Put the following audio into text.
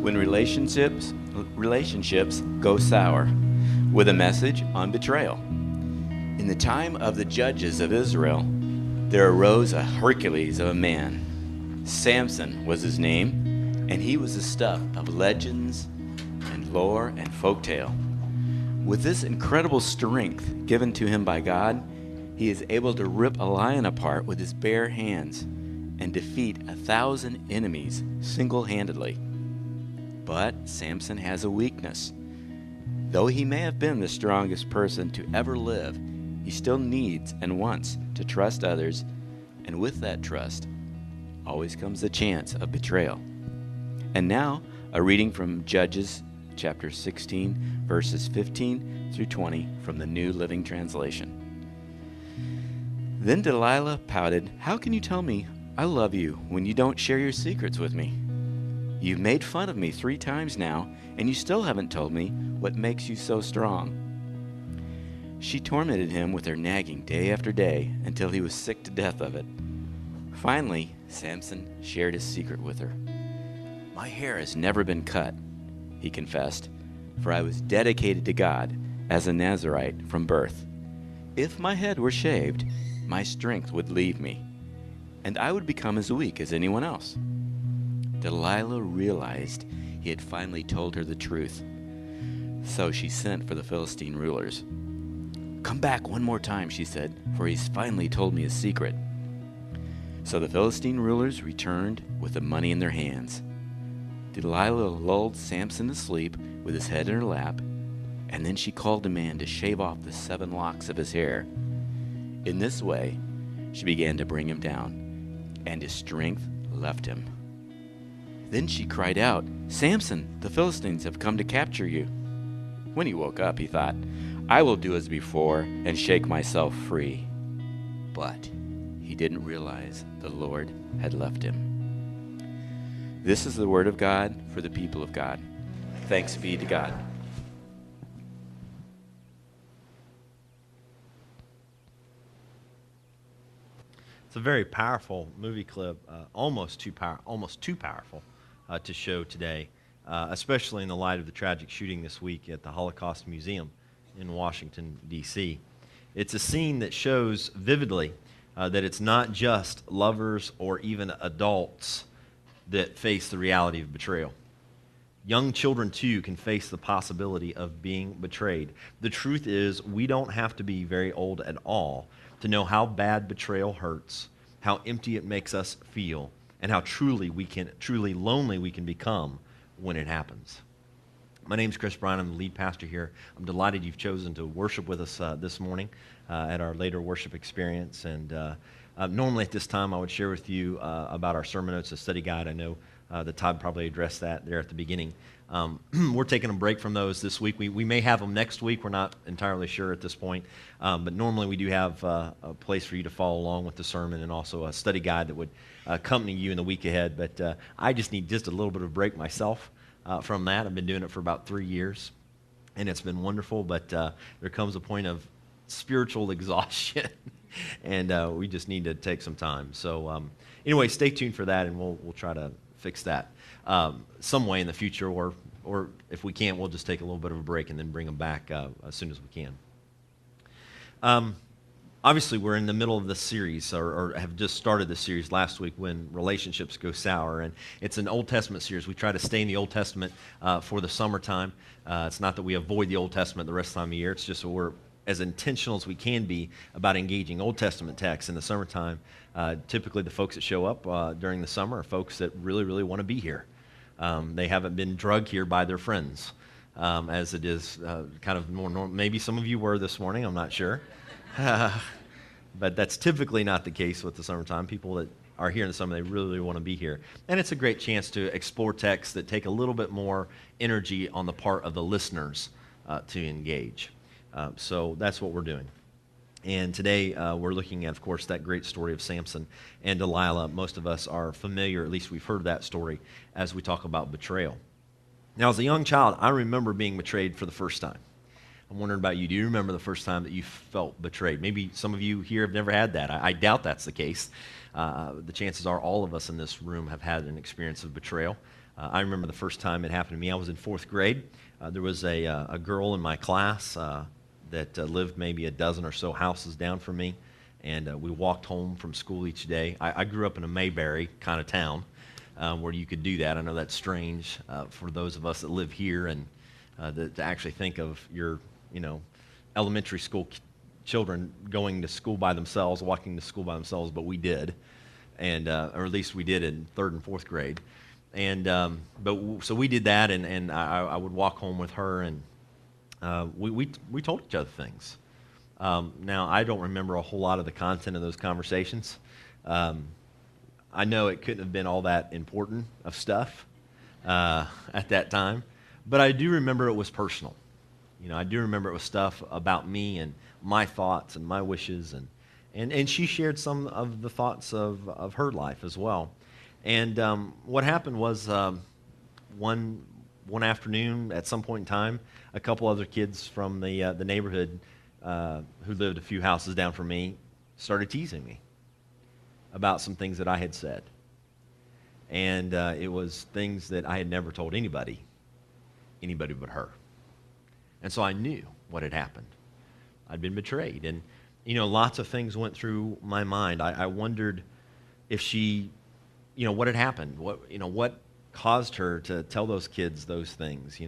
when relationships go sour, with a message on betrayal. In the time of the judges of Israel, there arose a Hercules of a man. Samson was his name, and he was the stuff of legends and lore and folktale. With this incredible strength given to him by God, he is able to rip a lion apart with his bare hands and defeat 1,000 enemies single-handedly. But Samson has a weakness. Though he may have been the strongest person to ever live, he still needs and wants to trust others, and with that trust always comes the chance of betrayal. And now, a reading from Judges chapter 16, verses 15 through 20 from the New Living Translation. Then Delilah pouted, "How can you tell me I love you when you don't share your secrets with me? You've made fun of me 3 times now, and you still haven't told me what makes you so strong." She tormented him with her nagging day after day until he was sick to death of it. Finally, Samson shared his secret with her. "My hair has never been cut," he confessed, "for I was dedicated to God as a Nazirite from birth. If my head were shaved, my strength would leave me, and I would become as weak as anyone else." Delilah realized he had finally told her the truth. So she sent for the Philistine rulers. "Come back one more time," she said, "for he's finally told me his secret." So the Philistine rulers returned with the money in their hands. Delilah lulled Samson to sleep with his head in her lap, and then she called a man to shave off the 7 locks of his hair. In this way, she began to bring him down, and his strength left him. Then she cried out, "Samson, the Philistines have come to capture you." When he woke up, he thought, "I will do as before and shake myself free." But he didn't realize the Lord had left him. This is the word of God for the people of God. Thanks be to God. It's a very powerful movie clip, almost too powerful to show today, especially in the light of the tragic shooting this week at the Holocaust Museum in Washington, D.C. It's a scene that shows vividly that it's not just lovers or even adults that face the reality of betrayal. Young children, too, can face the possibility of being betrayed. The truth is, we don't have to be very old at all to know how bad betrayal hurts, how empty it makes us feel, and how truly lonely we can become when it happens. My name's Chris Bryan. I'm the lead pastor here. I'm delighted you've chosen to worship with us this morning at our later worship experience. And normally at this time, I would share with you about our sermon notes, a study guide. I know that Todd probably addressed that there at the beginning. We're taking a break from those this week. We may have them next week. We're not entirely sure at this point. But normally we do have a place for you to follow along with the sermon and also a study guide that would accompany you in the week ahead. But I just need just a little bit of a break myself from that. I've been doing it for about 3 years, and it's been wonderful. But there comes a point of spiritual exhaustion, and we just need to take some time. So anyway, stay tuned for that, and we'll try to fix that some way in the future, or if we can't, we'll just take a little bit of a break and then bring them back as soon as we can. Obviously, we're in the middle of this series, or have just started this series last week, when relationships go sour, and it's an Old Testament series. We try to stay in the Old Testament for the summertime. It's not that we avoid the Old Testament the rest of the time of year. It's just that we're as intentional as we can be about engaging Old Testament texts in the summertime. Typically, the folks that show up during the summer are folks that really, really want to be here. They haven't been drugged here by their friends, as it is kind of more normal. Maybe some of you were this morning, I'm not sure. But that's typically not the case with the summertime. People that are here in the summer, they really, really want to be here. And it's a great chance to explore texts that take a little bit more energy on the part of the listeners to engage. So that's what we're doing. And today we're looking at, of course, that great story of Samson and Delilah. Most of us are familiar, at least we've heard that story, as we talk about betrayal. Now, as a young child, I remember being betrayed for the first time. I'm wondering about you. Do you remember the first time that you felt betrayed? Maybe some of you here have never had that. I doubt that's the case. The chances are all of us in this room have had an experience of betrayal. I remember the first time it happened to me. I was in fourth grade. There was a girl in my class that lived maybe a dozen or so houses down from me, and we walked home from school each day. I grew up in a Mayberry kind of town where you could do that. I know that's strange for those of us that live here, and to actually think of your, elementary school children going to school by themselves, walking to school by themselves, but we did, and or at least we did in third and fourth grade. And so we did that, and I would walk home with her, and we told each other things. Now, I don't remember a whole lot of the content of those conversations. I know it couldn't have been all that important of stuff at that time, but I do remember it was personal. I do remember it was stuff about me and my thoughts and my wishes, and she shared some of the thoughts of her life as well. And what happened was one afternoon, at some point in time, a couple other kids from the neighborhood who lived a few houses down from me started teasing me about some things that I had said. And it was things that I had never told anybody but her. And so I knew what had happened. I'd been betrayed. And, lots of things went through my mind. I wondered if she, what had happened? What caused her to tell those kids those things?